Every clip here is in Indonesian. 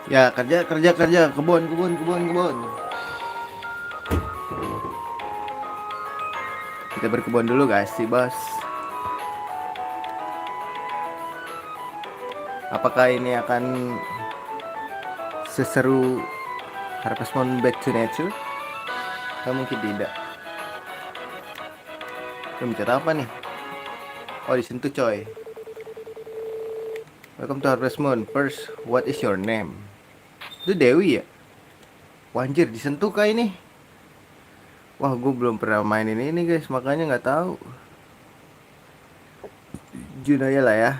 Ya kerja kerja kerja, kebun kebun kebun kebun. Kita berkebun dulu guys, si bos. Apakah ini akan seseru Harvest Moon Back to Nature? Atau mungkin tidak. Belum cerita apa nih? Oh disentuh coy. Welcome to Harvest Moon. First, what is your name? Itu Dewi ya? Wanjir disentuh kah ini? Wah gue belum pernah mainin ini guys, makanya nggak tahu. Jun aja lah ya.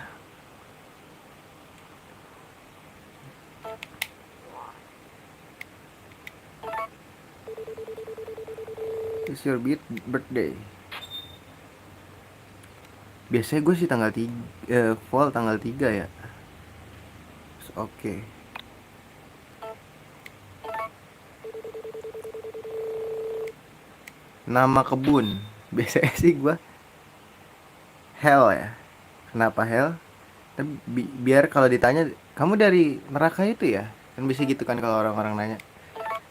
It's your birthday. Biasanya gue sih tanggal 3, fall tanggal 3 ya. Oke. Nama kebun. Biasanya sih gue Hell ya. Kenapa Hell? Biar kalau ditanya, kamu dari neraka itu ya? Kan bisa gitu kan kalau orang-orang nanya.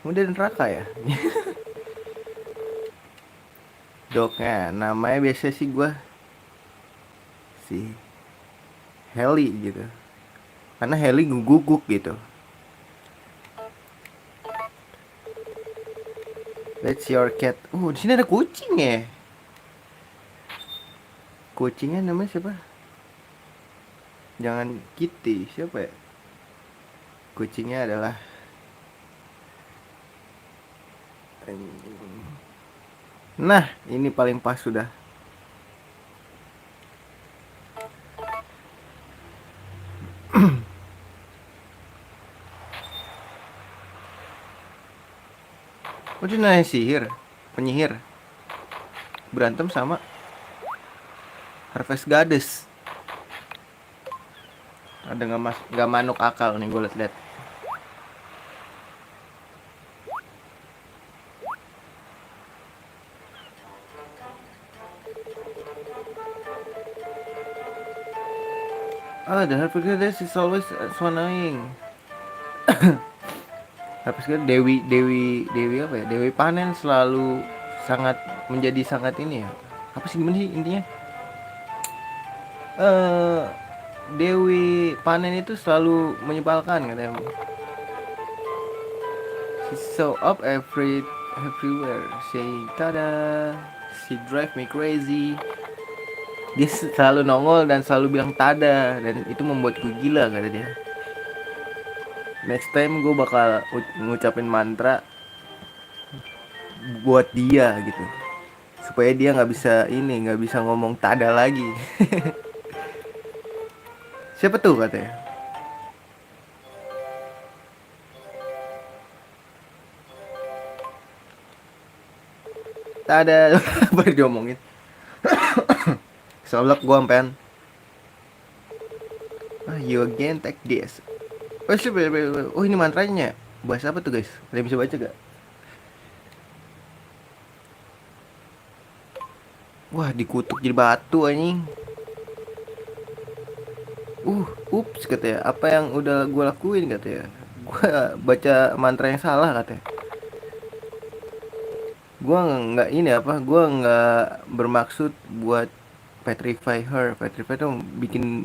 Kamu dari neraka ya? Dognya, namanya biasanya sih gue si Heli gitu. Karena Heli guguk gitu. That's your cat. Di sini ada kucing ya. Kucingnya namanya siapa? Jangan Kitty, siapa ya? Kucingnya adalah Nah, ini paling pas sudah. Oh, dia nanya sihir, penyihir. Berantem sama Harvest Goddess. Ada nggak manuk akal nih gue liat-liat. The Harvest Goddess is always so annoying. Harvest Goddess Dewi apa ya? Dewi panen selalu menjadi sangat ini ya. Apa sih gimana sih intinya? Dewi panen itu selalu menyebalkan katanya. She show up everywhere saying tada. She drive me crazy. Dia selalu nongol dan selalu bilang tada, dan itu membuatku gila kata dia. Next time gue bakal ngucapin mantra buat dia gitu, supaya dia nggak bisa ngomong tada lagi. Siapa tuh katanya? Tada. Baru diomongin. Soalnya gue sampean. You again take this. Oh ini mantranya. Bahas apa tuh guys? Kalian bisa baca gak? Wah dikutuk jadi batu anjing. Ups katanya. Apa yang udah gue lakuin katanya? Gue baca mantra yang salah katanya. Gue nggak ini apa? Gue nggak bermaksud buat petrify her. Petrify tuh bikin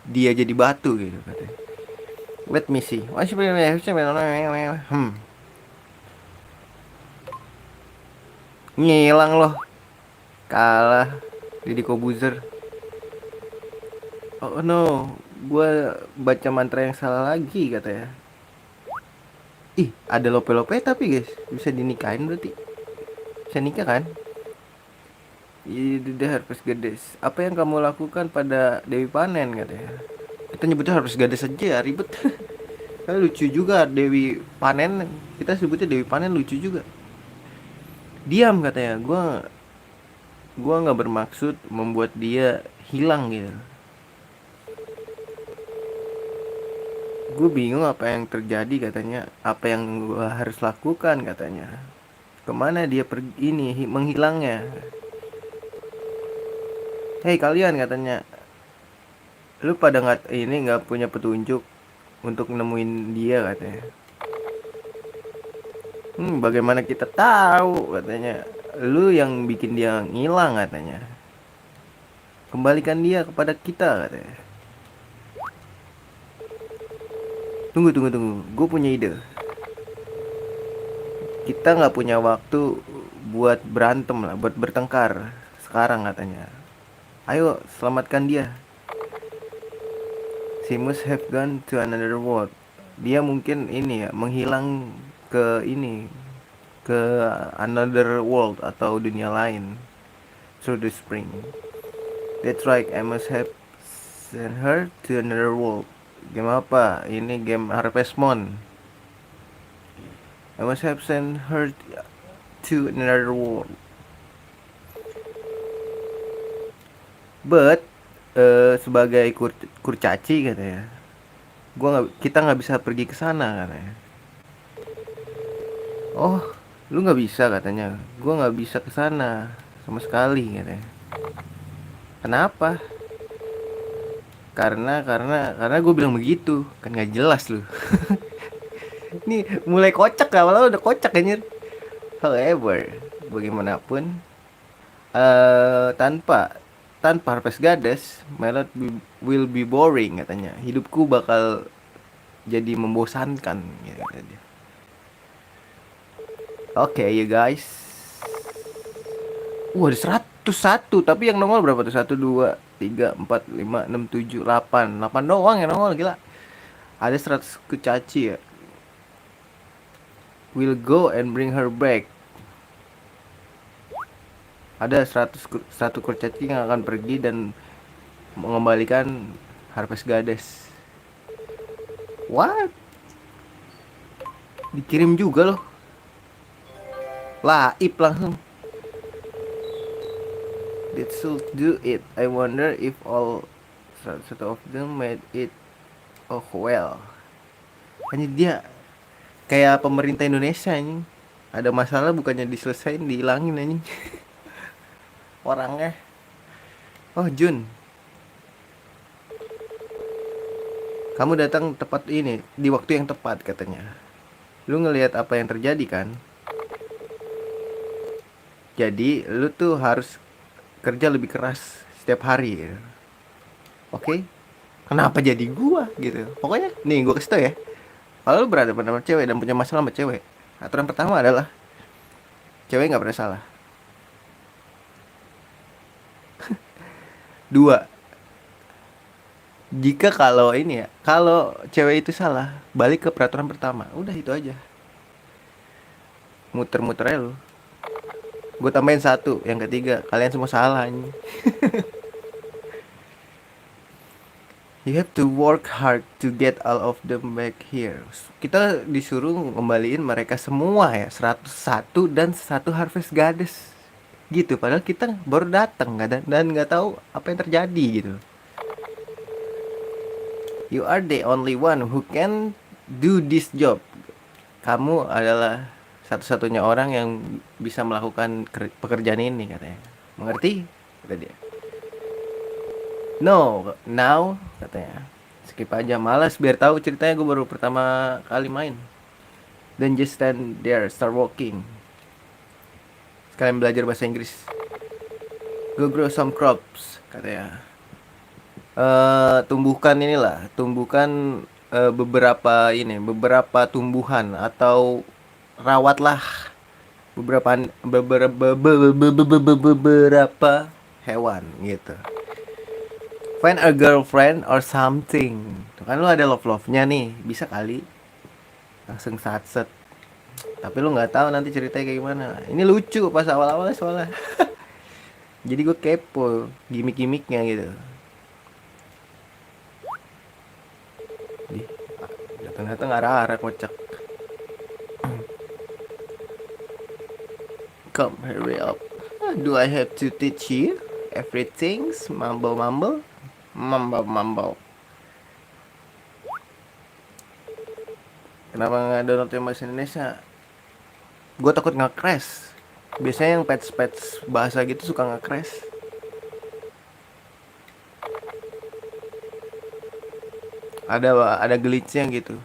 dia jadi batu gitu katanya. Let me see. Ngilang loh. Kalah Deddy Kobuzer. Oh no, gue baca mantra yang salah lagi katanya. Ih, ada lope-lope tapi guys, bisa dinikahin berarti. Bisa nikah kan? Itu Harvest Goddess. Apa yang kamu lakukan pada Dewi Panen katanya? Kita nyebutnya Harvest Goddess aja ya, ribet. Kan lucu juga Dewi Panen, kita sebutnya Dewi Panen lucu juga. Diam katanya, gua nggak bermaksud membuat dia hilang gitu. Gue bingung apa yang terjadi katanya, apa yang gue harus lakukan katanya, kemana dia pergi ini menghilangnya. Hei kalian katanya, lu pada nggak punya petunjuk, untuk nemuin dia katanya. Bagaimana kita tahu katanya? Lu yang bikin dia ngilang katanya. Kembalikan dia kepada kita katanya. Tunggu. Gue punya ide. Kita nggak punya waktu buat berantem lah, buat bertengkar sekarang katanya. Ayo selamatkan dia. She must have gone to another world. Dia mungkin ini ya, menghilang ke ini, ke another world atau dunia lain through the spring. That's right, I must have sent her to another world. Game apa? Ini game Harvest Moon. I must have sent her to another world. But sebagai kurcaci katanya, kita nggak bisa pergi ke sana katanya. Oh, lu nggak bisa katanya. Gua nggak bisa ke sana sama sekali katanya. Kenapa? Karena gue bilang begitu, kan nggak jelas lu. Ini mulai kocak, awalnya udah kocak anjir. However, bagaimanapun, tanpa tanpa Harvest Goddess, my life will be boring katanya. Hidupku bakal jadi membosankan gitu kata dia. Oke, you guys. Ada 101, tapi yang nongol berapa tuh? 1, 2, 3, 4, 5, 6, 7, 8. 8 doang yang nongol, gila. Ada 100 kecaci ya. Will go and bring her back. Ada 100 kurcaci yang akan pergi dan mengembalikan Harvest Goddess. What? Dikirim juga loh. Laip langsung. That should do it. I wonder if all 100 of them made it. Oh well. Hanya dia kayak pemerintah Indonesia anjing. Ada masalah bukannya diselesain, dihilangin anjing. Orangnya. Oh Jun, kamu datang tepat ini di waktu yang tepat katanya. Lu ngelihat apa yang terjadi kan? Jadi lu tuh harus kerja lebih keras setiap hari ya. Oke? Kenapa jadi gua gitu? Pokoknya nih gua kasih tau ya. Kalau lu berhadapan sama cewek dan punya masalah sama cewek, aturan pertama adalah cewek nggak pernah salah. Dua, jika kalau ini ya, kalau cewek itu salah, balik ke peraturan pertama. Udah itu aja. Muter-muter aja lu. Gue tambahin satu, yang ketiga, kalian semua salah ini. You have to work hard to get all of them back here. Kita disuruh ngembaliin mereka semua ya, 101 dan 1 Harvest Goddess. Gitu, padahal kita baru datang dan nggak tahu apa yang terjadi gitu. You are the only one who can do this job. Kamu adalah satu-satunya orang yang bisa melakukan pekerjaan ini katanya. Mengerti? Kata dia. No, now katanya. Skip aja, malas biar tahu ceritanya, gue baru pertama kali main. Then just stand there, start walking. Sekalian belajar bahasa Inggris. Go grow some crops katanya. Tumbuhkan inilah, tumbuhkan beberapa tumbuhan atau rawatlah beberapa hewan gitu. Find a girlfriend or something. Tuh kan lu ada love-nya nih, bisa kali langsung satset. Tapi lu nggak tahu nanti ceritanya kayak gimana. Ini lucu pas awal-awal soalnya. Jadi gue kepo gimmick-gimmicknya gitu. Datang-datang arah-arah kocak. Come, hurry up. Do I have to teach you everything? Mumble. Kenapa nggak download yang bahasa Indonesia? Gue takut nge-crash. Biasanya yang patch bahasa gitu suka nge-crash. ada glitchnya gitu.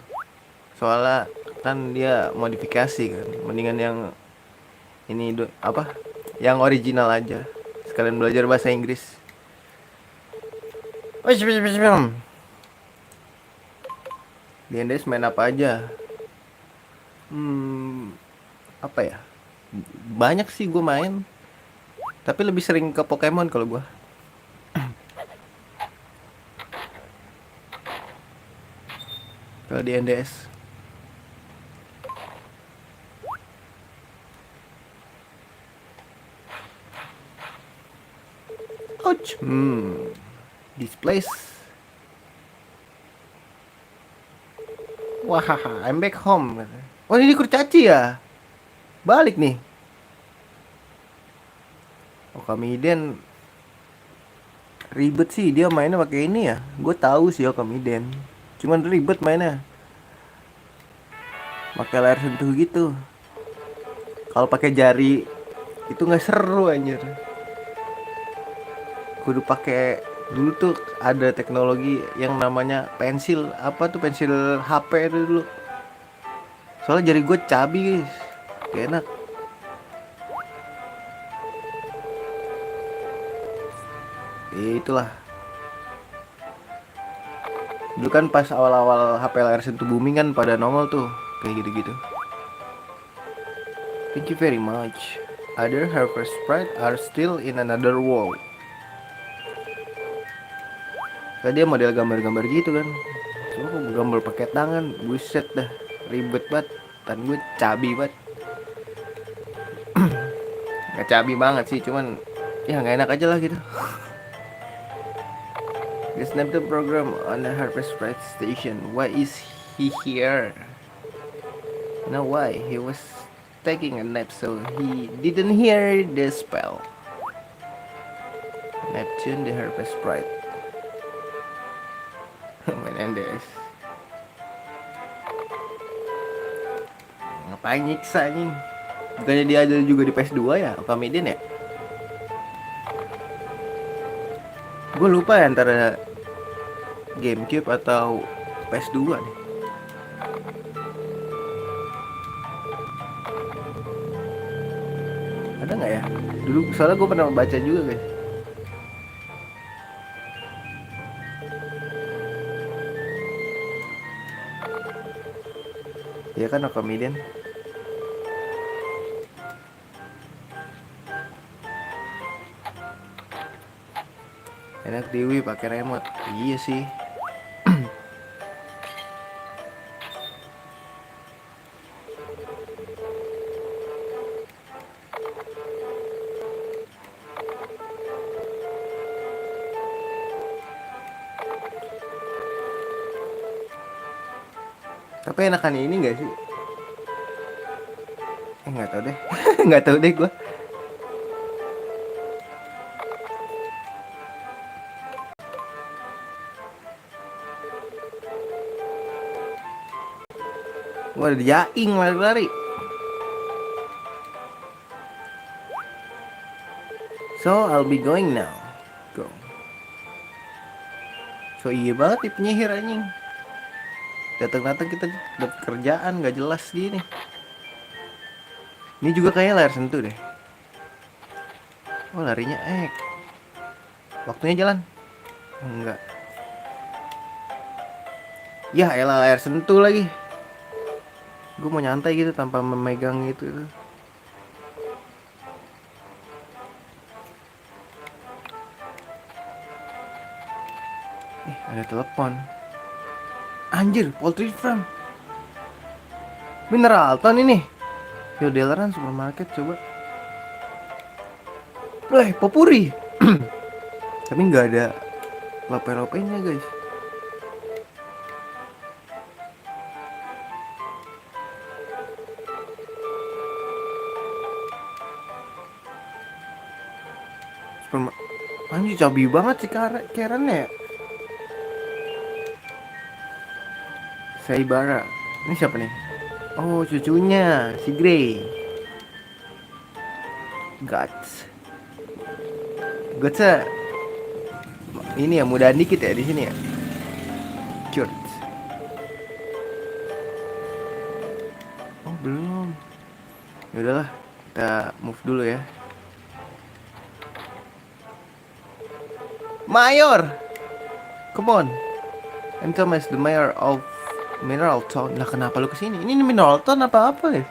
Soalnya kan dia modifikasi kan. Mendingan yang ini apa? Yang original aja. Sekalian belajar bahasa Inggris. Wes, wes, wes, wes. Di NDS main apa aja? Hmm, apa ya? Banyak sih gue main, tapi lebih sering ke Pokemon kalau gue. Kalau di NDS. Ouch. This place. Wah, I'm back home. Oh, ini kurcaci ya? Balik nih. Oh, Kamiden ribet sih dia mainnya pakai ini ya. Gue tahu sih Kamiden. Cuman ribet mainnya. Pakai layar sentuh gitu. Kalau pakai jari itu nggak seru anjir. Kudu pakai dulu tuh ada teknologi yang namanya pensil apa tuh pensil HP itu dulu. Soalnya jari gue cabi guys. Gak enak. Itulah. Dulu kan pas awal-awal HP layar sentuh booming kan pada nongol tuh kayak gitu-gitu. Thank you very much. Other Harper Sprite are still in another world. Kayak dia model gambar-gambar gitu kan. Cuma kok gambar pakai tangan, buset dah, ribet banget. Tan gue cabi banget. Gak cabi banget sih, cuman ya nggak enak aja lah gitu. They snapped the program on the Harper Sprite station. Why is he here? No, why? He was taking a nap, so he didn't hear the spell. Neptune the Harper Sprite. Menendez. Ngapain nyiksa nih? Bukannya dia ada juga di PS2 ya? Okamiden ya? Gue lupa ya antara GameCube atau PS2 nih. Ada nggak ya? Dulu soalnya gue pernah baca juga guys. Iya kan Okamiden. Enak Dewi pakai remote. Iya sih. Tapi enakan ini nggak sih? Nggak tahu deh. Nggak tahu deh gue. Gue ada jaing lari-lari. So I'll be going now. Go. So iya banget nih penyihir anjing. Datang-datang kita dapat kerjaan gak jelas gini. Ini juga kayak layar sentuh deh. Oh larinya waktunya jalan. Enggak. Ya elah layar sentuh lagi. Gue mau nyantai gitu tanpa memegang gitu. Ada telepon. Anjir, poultry farm. Mineralton ini. Yodeleran supermarket coba. Popuri. Tapi nggak ada lope-lopenya guys. Anjir cabi banget sih Karen ya. Saibara. Ini siapa nih? Oh cucunya si Grey. Guts. Guts ini ya mudahan dikit ya di sini ya. Curt. Belum. Ya udahlah, kita move dulu ya. Mayor, come on. I'm Thomas, the mayor of Mineral Town. Lah kenapa lu kesini? Ini Mineral Town apa ya?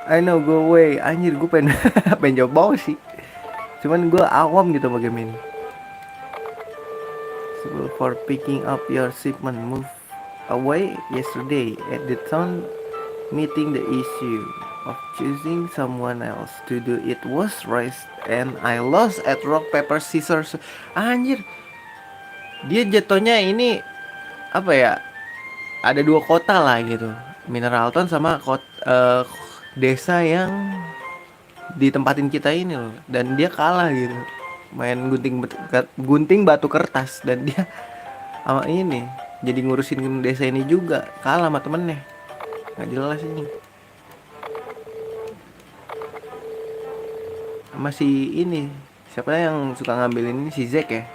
I know, go away. Anjir, gue pengen pengen jawab bawah sih. Cuman gue awam gitu sama game ini. So for picking up your shipment, move away yesterday at the town meeting. The issue of choosing someone else to do it was raised and I lost at rock paper scissors. Anjir, dia jatuhnya ini apa ya? Ada dua kota lah gitu, Mineralton sama desa yang ditempatin kita ini loh, dan dia kalah gitu, main gunting batu kertas, dan dia sama ini jadi ngurusin desa ini juga kalah sama temennya, nggak jelas ini. Masih ini siapa yang suka ngambilin ini, si Zack ya.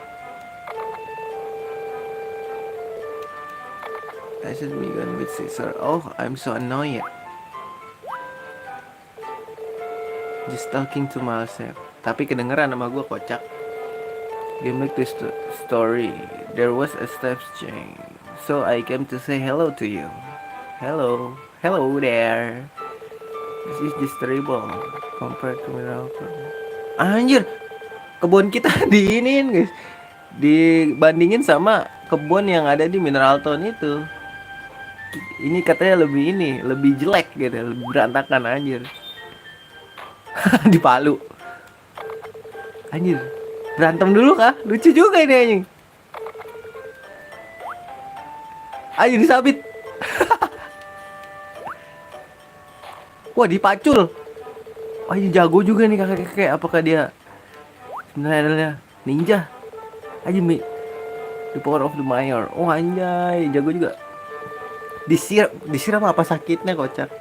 I should be gone with Caesar. Oh, I'm so annoyed. Just talking to myself. Tapi kedengeran sama gue, kocak. Give me this story. There was a step change, so I came to say hello to you. Hello, hello there. This is just terrible compared to Mineralton. Anjir, kebun kita diinin guys, dibandingin sama kebun yang ada di Mineralton itu. Ini katanya lebih jelek gitu, lebih berantakan anjir. Di Palu. Anjir, berantem dulu kah? Lucu juga ini anjing. Anjir disabit. Wah, dipacul. Anjir jago juga nih kakek-kakek. Apakah dia sebenarnya adalah ninja? Anjir, the power of the mayor. Oh anjay, jago juga. Disiram apa sakitnya, kocak.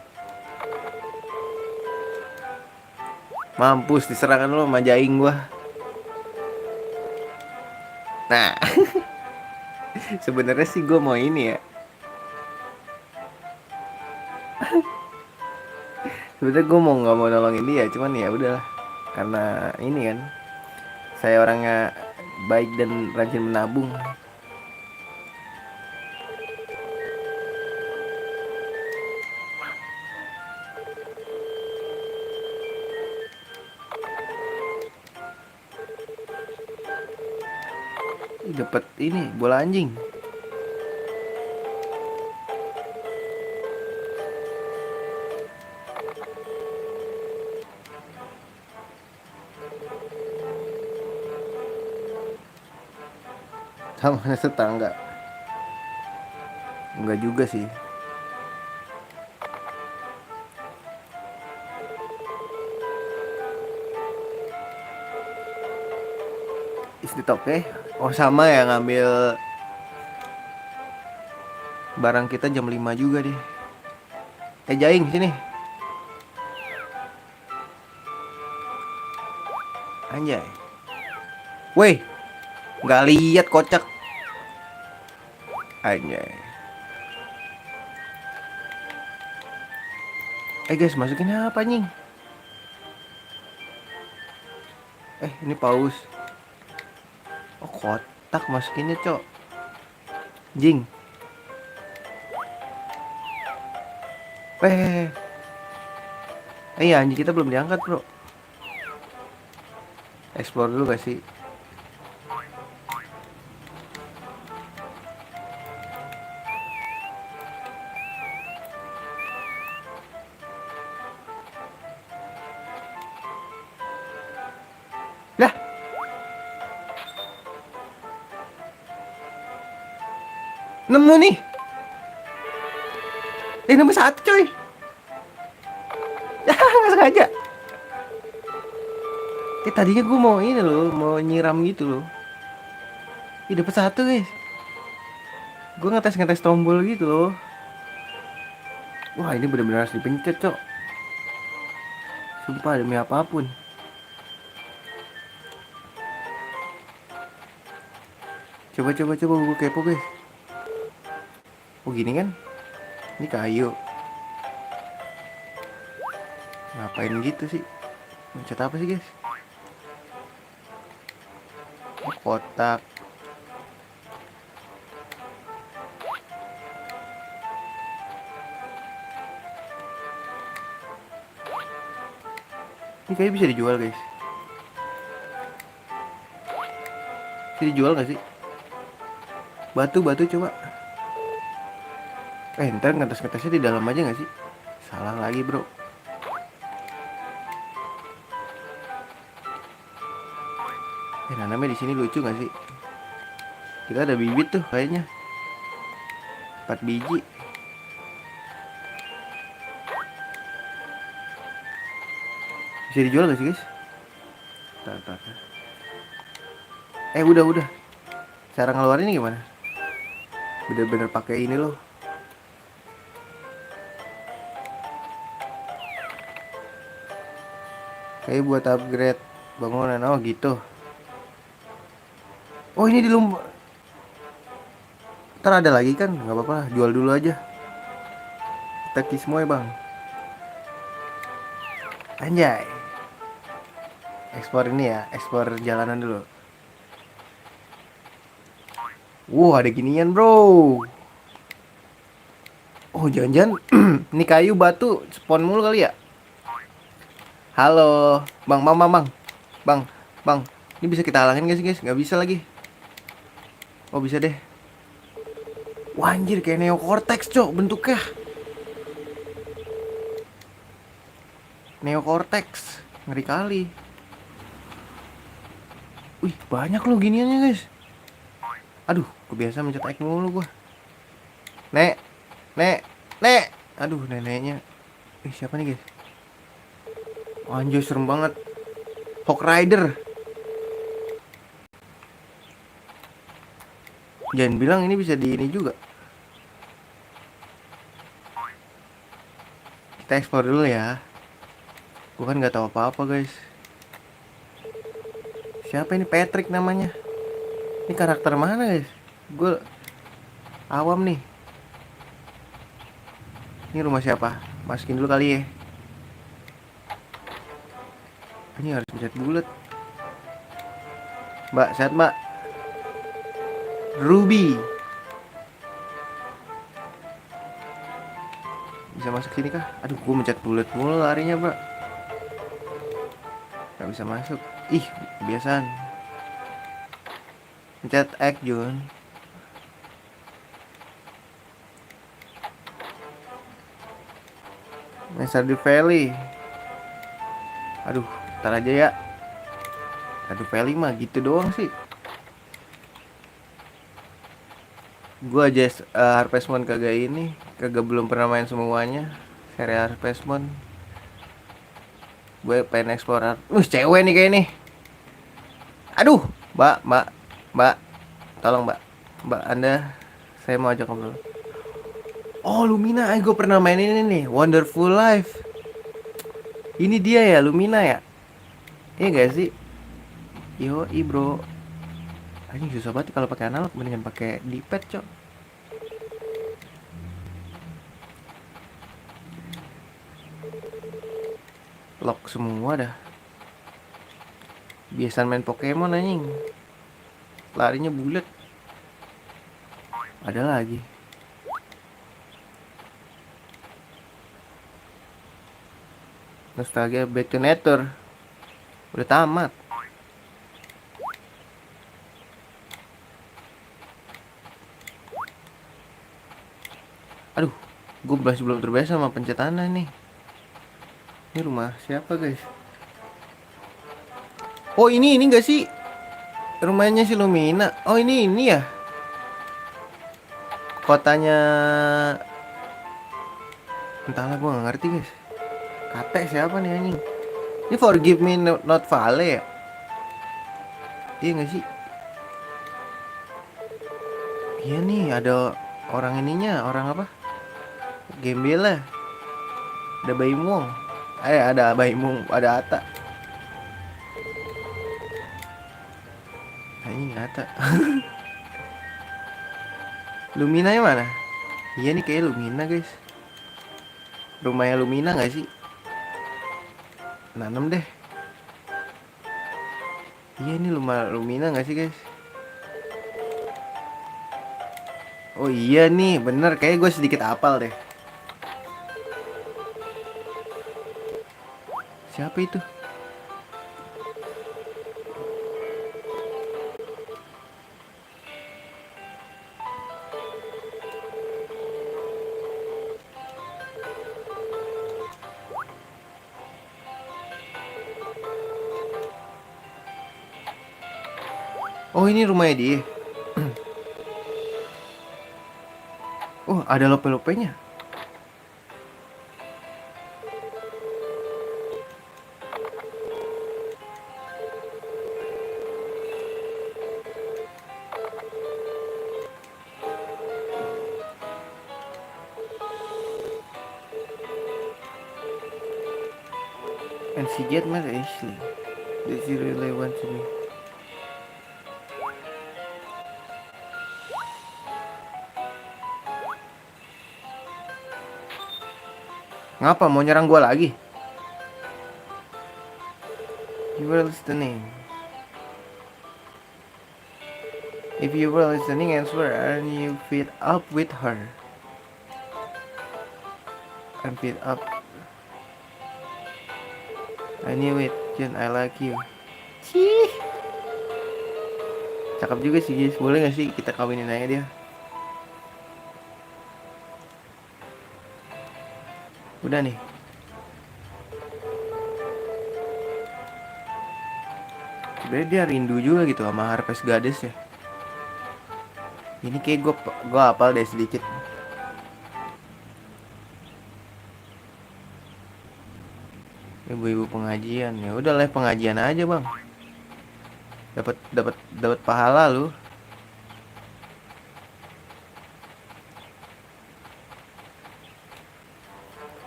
Mampus, diserahkan lo sama jaing gua. Nah, sebenarnya sih gue mau ini ya. Sebenarnya gue mau nggak mau nolongin dia, cuman ya udahlah. Karena ini kan, saya orangnya baik dan rajin menabung. Dapat ini bola anjing. Sama tetangga. Enggak juga sih. Is it okay? Oh sama ya, ngambil barang kita jam 5 juga deh. Jaing sini. Anjay. Woi, nggak lihat, kocak. Anjay. Guys, masukin apa anjing? Ini paus. Oh, kotak masukinnya, cok. Jing. Iya, anjing kita belum diangkat, bro. Explore dulu gak sih? Lah. Nemu nih. Nemu satu, coy. Nggak sengaja. Tadinya gue mau ini loh, mau nyiram gitu loh. Dapat satu, guys. Gue ngetes tombol gitu loh. Wah, ini benar-benar harus dipencet, cok. Sumpah demi apapun. Coba gue kepo, guys. Oh, gini kan? Ini kayu. Ngapain gitu sih? Mencet apa sih guys? Oh, kotak. Ini kayu bisa dijual guys. Bisa dijual gak sih? Batu coba. Ntar ngetes-ngetesnya di dalam aja gak sih? Salah lagi bro. Nanamnya di sini lucu gak sih? Kita ada bibit tuh kayaknya. 4 biji. Bisa dijual gak sih guys? Tar. Udah. Cara ngeluarinnya gimana? Bener-bener pakai ini loh. Kayak buat upgrade bangunan. Oh gitu. Oh ini di lumba. Ntar ada lagi kan? Gak apa-apa lah, jual dulu aja. Kita semua ya bang. Anjay. Ekspor ini ya, ekspor jalanan dulu. Wow ada ginian bro. Oh jangan-jangan ini kayu batu spawn mulu kali ya. Halo bang, ini bisa kita halangin gak sih guys? Nggak bisa lagi. Oh bisa deh. Wah anjir kayak Neo Cortex cok bentuknya. Neo Cortex ngeri kali. Wih banyak loh giniannya guys. Aduh kebiasa mencet X mulu gua. Nek. Aduh neneknya. Siapa nih guys? Oh, anjir serem banget. Hawk Rider. Jangan bilang ini bisa di ini juga. Kita explore dulu ya. Gue kan nggak tahu apa-apa guys. Siapa ini? Patrick namanya. Ini karakter mana guys? Gue awam nih. Ini rumah siapa? Masukin dulu kali ya. Ini harus pencet bulat. Mbak, sehat mbak. Ruby. Bisa masuk sini kah? Aduh, gue mencet bulat mulu larinya mbak. Gak bisa masuk. Ih, kebiasaan. Pencet X Jun. Stardew Valley. Aduh, ntar aja ya. Stardew Valley mah gitu doang sih. Gua aja Harvest Moon kagak belum pernah main semuanya. Seri Harvest Moon. Gue pengen explore. Cewek nih kayak nih. Aduh, Mbak. Tolong Mbak Anda, saya mau ajak ngobrol. Oh Lumina, gue pernah main ini nih, Wonderful Life. Ini dia ya Lumina ya? Iya gak sih? Yoi bro. Ini susah banget kalau pakai analog, mendingan pakai D-pad cok. Lock semua dah. Biasaan main Pokemon anjing. Larinya bulat. Ada lagi. Nostalgia Detonator. Udah tamat. Aduh, gue masih belum terbiasa sama pencetannya nih. Ini rumah siapa guys? Oh ini gak sih? Rumahnya si Lumina. Oh ini ya. Kotanya. Entahlah gue gak ngerti guys. Kate siapa nih anjing? Ini Forgive Me Not Vale ya? Iya gak sih? Iya nih ada orang ininya. Orang apa? Gembel lah. Ada Bayi Muang. Ada Bayi Muang. Ada Ata. Ini Ata. Lumina yang mana? Iya nih kayak Lumina guys. rumahnya Lumina nggak sih? Nanam deh. Iya ini rumah Lumina nggak sih guys? Oh iya nih bener, kayak gue sedikit apal deh. Siapa itu? Oh ini rumahnya dia. Oh ada lope-lopenya. And she get mad at Ashley. Does she really want to be? Ngapa mau nyerang gua lagi? You were listening. If you were listening, answer. Aren't you fed up with her? I'm fed up. I knew it, Jen. I like you. Cih. Cakep juga sih guys. Boleh gak sih kita kawinin aja dia? Udah nih. Sebenernya dia rindu juga gitu sama Harvest Goddess ya. Ini kayak gue hafal deh sedikit. Ibu-ibu pengajian, ya udah lah pengajian aja bang. Dapat pahala lu.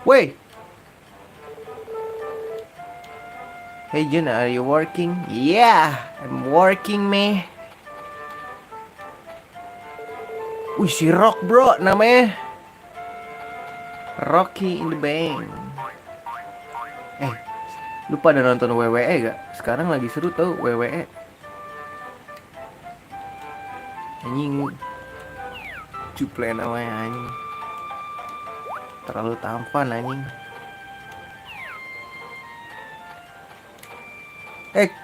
Woi. Hey Jun, are you working? Yeah, I'm working meh. Wih si Rock bro namanya. Rocky in the Bank. Lu pada nonton WWE gak? Sekarang lagi seru tau WWE. Anjing. Cuple namanya anjing. Terlalu tampan anjing.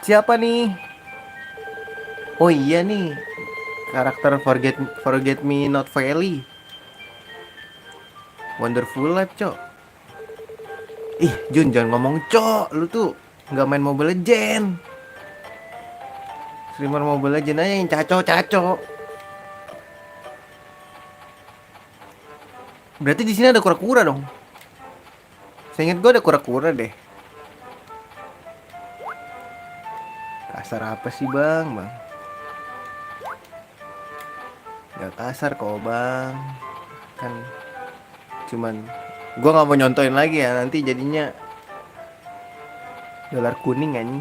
Siapa nih? Oh iya nih. Karakter Forget Me Not Valley. Wonderful Life, cok. Ih, Jun jangan ngomong cok. Lu tuh nggak main Mobile Legend. Streamer Mobile Legend aja yang caco. Berarti di sini ada kura-kura dong. Saya ingat gue ada kura-kura deh. Kasar apa sih bang? Gak kasar kok bang. Kan cuman gue nggak mau nyontoin lagi ya, nanti jadinya dolar kuning anjing.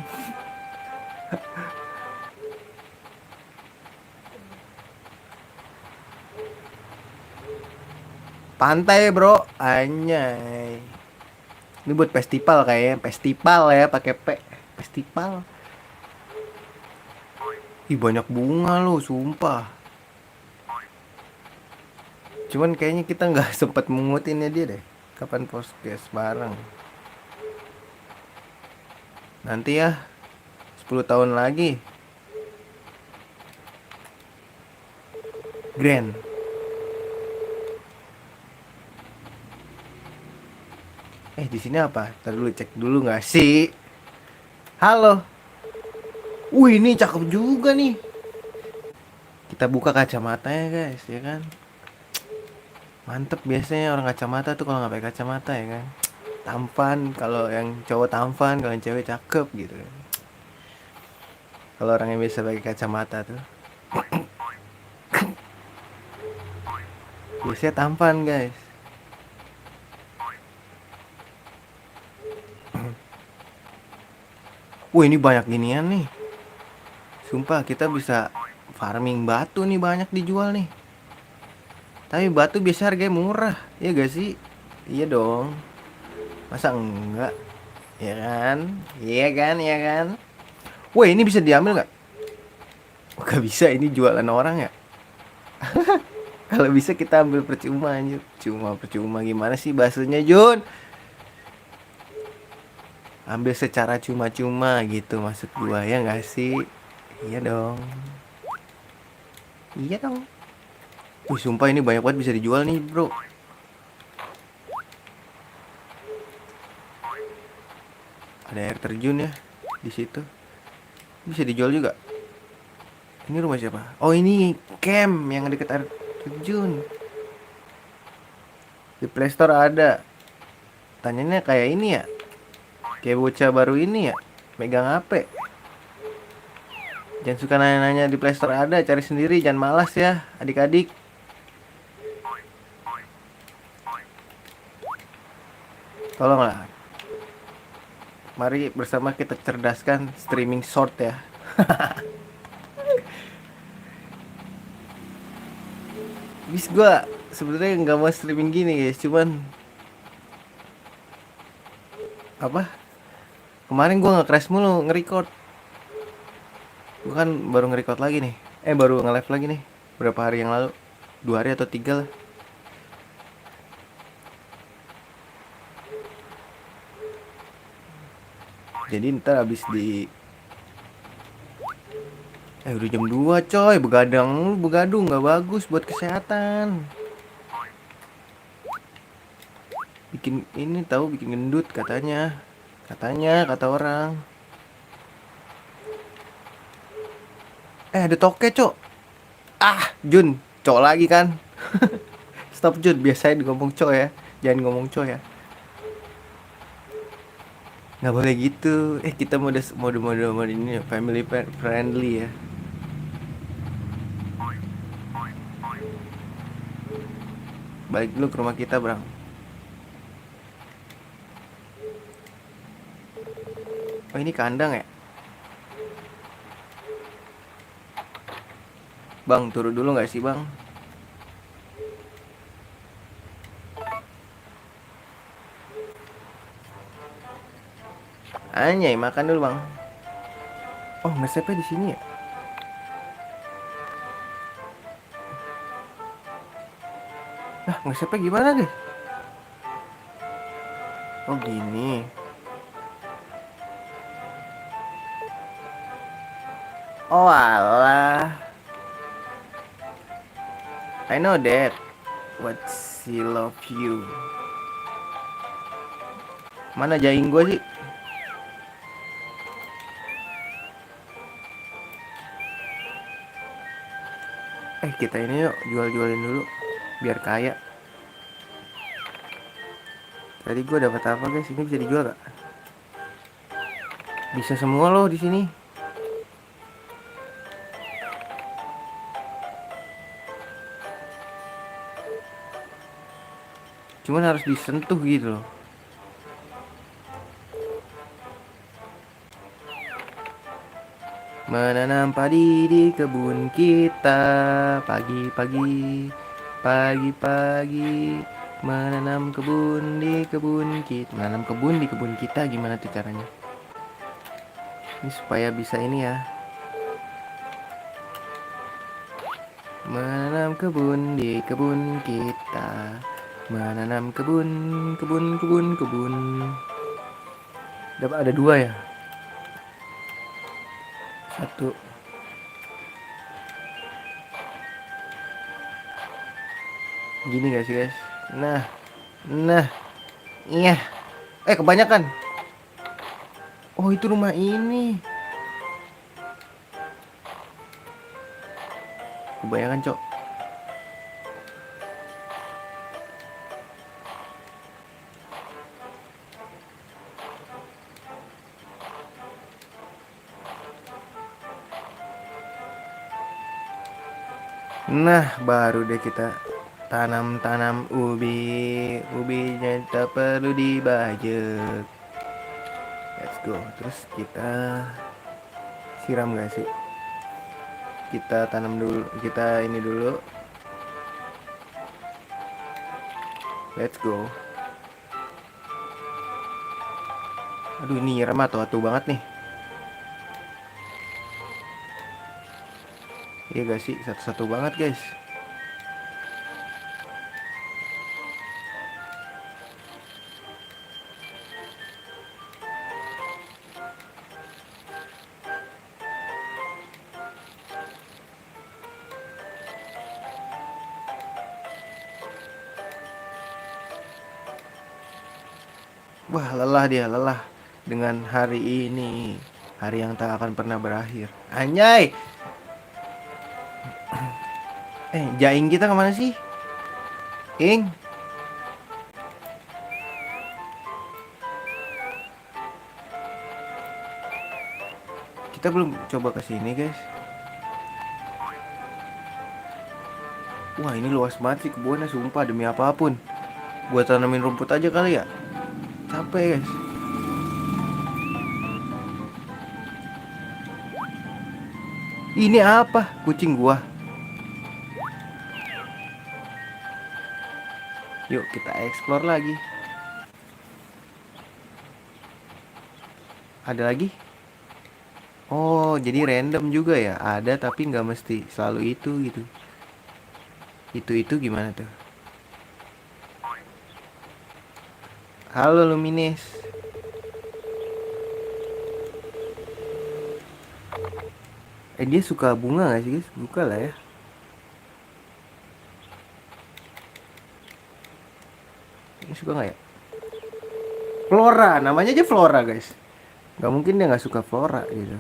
Pantai bro, anjay. Ini buat festival kayaknya, festival ya pakai P, festival. Ih banyak bunga loh, sumpah. Cuman kayaknya kita nggak sempet mengutinnya dia deh. Kapan podcast bareng? Nanti ya, 10 tahun lagi. Grand. Di sini apa? Ntar dulu cek dulu nggak sih? Halo. Wih ini cakep juga nih. Kita buka kacamatanya guys, ya kan? Mantep biasanya orang kacamata tuh kalau nggak pakai kacamata ya kan. Tampan, kalau yang cowok tampan, kalau yang cewek cakep gitu. Kalau orang yang biasa pakai kacamata tuh biasanya tampan guys. Wah ini banyak ginian nih. Sumpah kita bisa farming batu nih, banyak dijual nih. Tapi batu biasa harganya murah, ya gak sih? Iya dong. Masa enggak? Ya kan? Iya kan? Iya kan? Wah, ini bisa diambil nggak? Oh, nggak bisa, ini jualan orang ya. Kalau bisa kita ambil percuma anjir. Cuma percuma gimana sih bahasanya, Jun? Ambil secara cuma-cuma gitu maksud gua, ya nggak sih? Iya dong. Iya dong. Wih, sumpah ini banyak banget bisa dijual nih, bro. Ada air terjun ya di situ. Bisa dijual juga. Ini rumah siapa? Oh, ini camp yang deket air terjun. Di Play Store ada. Tanyanya kayak ini ya. Kayak bocah baru ini ya. Megang HP. Jangan suka nanya-nanya di Play Store ada, cari sendiri, jangan malas ya, adik-adik. Tolonglah. Mari bersama kita cerdaskan streaming short ya. Bis gua sebenarnya nggak mau streaming gini guys, cuman apa? Kemarin gua nge-crash mulu nge-record. Gua kan baru nge-record lagi nih. Baru nge-live lagi nih. Berapa hari yang lalu? 2 hari atau 3 lah. Jadi ntar habis di udah jam 2 coy, begadang lu, begadung nggak bagus buat kesehatan. Bikin ini tahu, bikin gendut katanya. Katanya kata orang. Ada toke, Cok. Ah, Jun, Cok lagi kan. Stop Jun, biasain ngomong Cok ya. Jangan ngomong Cok ya. Nggak boleh gitu. Kita mode ini ya, family friendly ya. Balik dulu ke rumah kita, Bang. Oh, ini kandang ya? Bang, turun dulu nggak sih, Bang? Anyay, makan dulu, Bang. Oh, ngesepnya di sini ya? Nah, ngesepnya gimana deh? Oh, gini. Oh, alah. I know that. What's he love you? Mana jaing gue sih? Kita ini yuk jual-jualin dulu biar kaya. Tadi gue dapat apa guys? Ini bisa dijual gak? Bisa semua loh di sini. Cuman harus disentuh gitu loh. Menanam padi di kebun kita pagi-pagi, pagi-pagi. Menanam kebun di kebun kita. Menanam kebun di kebun kita gimana tuh caranya? Ini supaya bisa ini ya. Menanam kebun di kebun kita. Menanam kebun, kebun, kebun, kebun. Dapat ada 2 ya? 1. Gini gak sih guys? Nah, nah, iya. Kebanyakan. Oh, itu rumah ini. Kebanyakan, Cok. Nah, baru deh kita tanam-tanam ubi. Ubinya tak perlu dibajak. Let's go. Terus kita siram gak sih? Kita tanam dulu, kita ini dulu. Let's go. Aduh, ini nyerem atu banget nih. Iya gak sih, satu-satu banget guys. Wah, lelah dia, lelah dengan hari ini. Hari yang tak akan pernah berakhir. Anjay. Jaing kita kemana sih? Ing, kita belum coba ke sini guys. Wah, ini luas banget sih kebunnya, sumpah demi apapun. Gua tanamin rumput aja kali ya. Capek guys. Ini apa? Kucing gua. Yuk kita explore lagi. Ada lagi? Oh, jadi random juga ya. Ada tapi nggak mesti selalu itu gitu. Itu gimana tuh? Halo Lumines. Dia suka bunga gak sih guys? Buka lah ya. Ini suka nggak ya? Flora, namanya aja Flora guys. Gak mungkin dia nggak suka Flora gitu.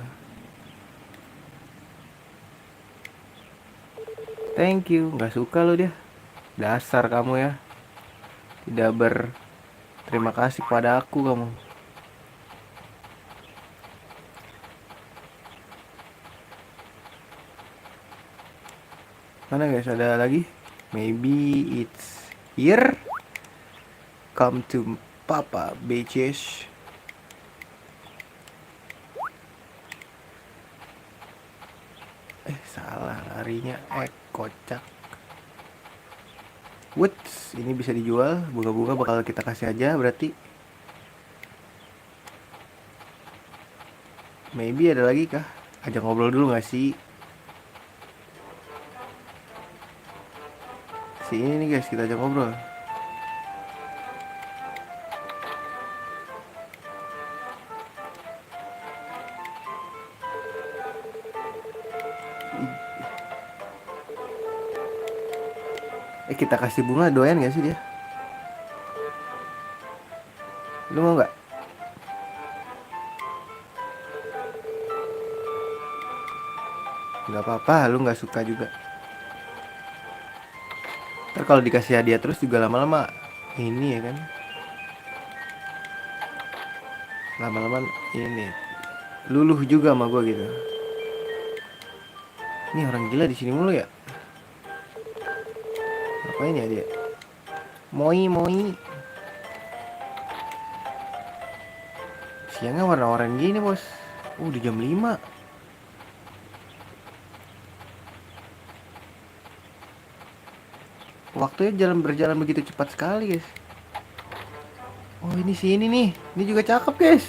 Thank you, nggak suka lo dia. Dasar kamu ya. Tidak berterima kasih pada aku kamu. Mana guys, ada lagi? Maybe it's here. Come to Papa bitches. Salah larinya. Kocak. Woods, ini bisa dijual. Bunga-bunga bakal kita kasih aja berarti. Maybe ada lagi kah? Ajak ngobrol dulu gak sih? Si ini nih guys, kita ajak ngobrol. Kita kasih bunga, doyan gak sih dia? Lu mau nggak? Nggak apa-apa, lu nggak suka juga. Ntar kalau dikasih hadiah terus juga lama-lama ini ya kan? Lama-lama ini luluh juga sama gue gitu. Ini orang gila di sini mulu ya? Ngapain ya dia? Moi moi. Siangnya warna-warni gini bos. Di jam 5. Waktunya berjalan begitu cepat sekali guys. Oh ini sini nih. Ini juga cakep guys.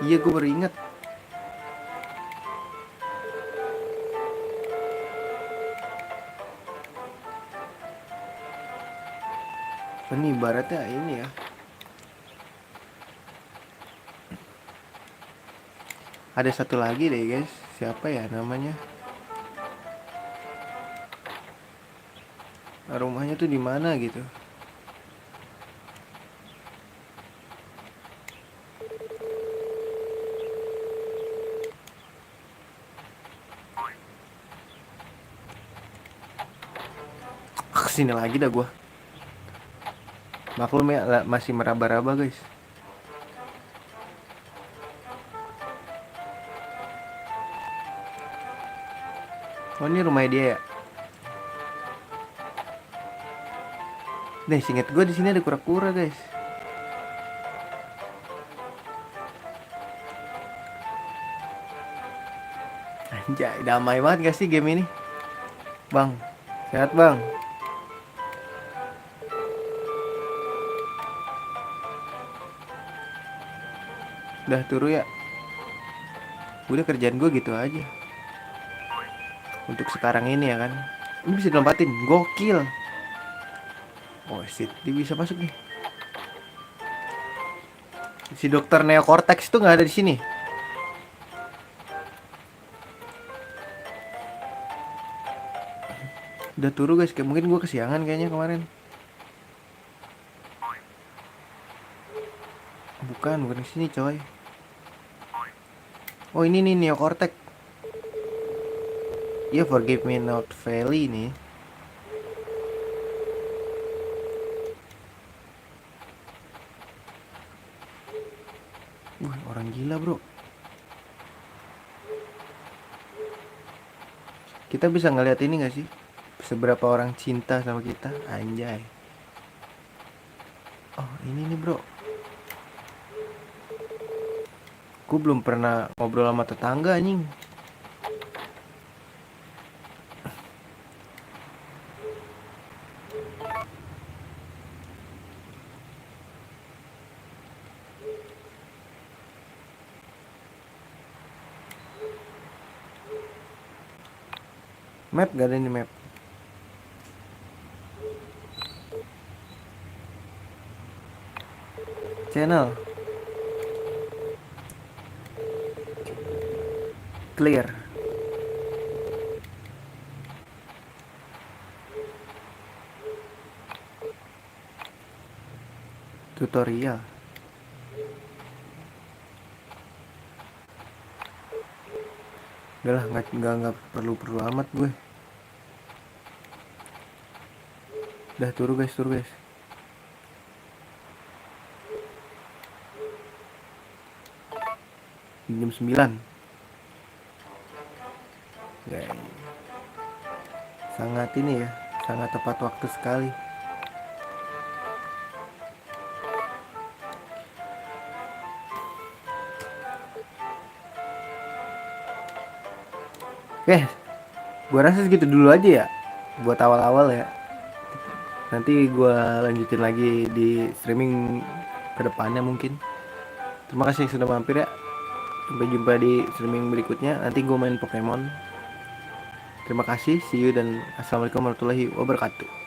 Iya gue baru ingat. Ini ibaratnya ini ya. Ada satu lagi deh guys. Siapa ya namanya? Rumahnya tuh di mana gitu? Kesini lagi dah gua. Maklum ya, masih meraba-raba guys. Oh ini rumahnya dia ya. Nih singkat gue di sini ada kura-kura guys. Anjay, damai banget gak sih game ini? Bang, sehat bang. Udah turu ya. Udah kerjaan gue gitu aja. Untuk sekarang ini ya kan. Ini bisa dilompatin. Gokil. Oh shit, dia bisa masuk nih. Si dokter Neocortex tuh nggak ada di sini. Udah turu guys, kayak mungkin gue kesiangan kayaknya kemarin. Bukan di sini coy. Oh ini nih Neocortex. Ya forgive me not Valley nih. Wah orang gila bro. Kita bisa ngeliat ini gak sih? Seberapa orang cinta sama kita. Anjay. Oh ini nih bro. Gue belum pernah ngobrol sama tetangga anjing. Map gak ada nih map. Channel clear. Tutorial. Udah lah, nggak perlu amat gue. Udah turu guys. Jam 9. Guys. Sangat ini ya, sangat tepat waktu sekali. Oke, gua rasa segitu dulu aja ya buat awal-awal ya. Nanti gua lanjutin lagi di streaming kedepannya mungkin. Terima kasih sudah mampir ya. Sampai jumpa di streaming berikutnya. Nanti gue main Pokemon. Terima kasih, see you dan assalamualaikum warahmatullahi wabarakatuh.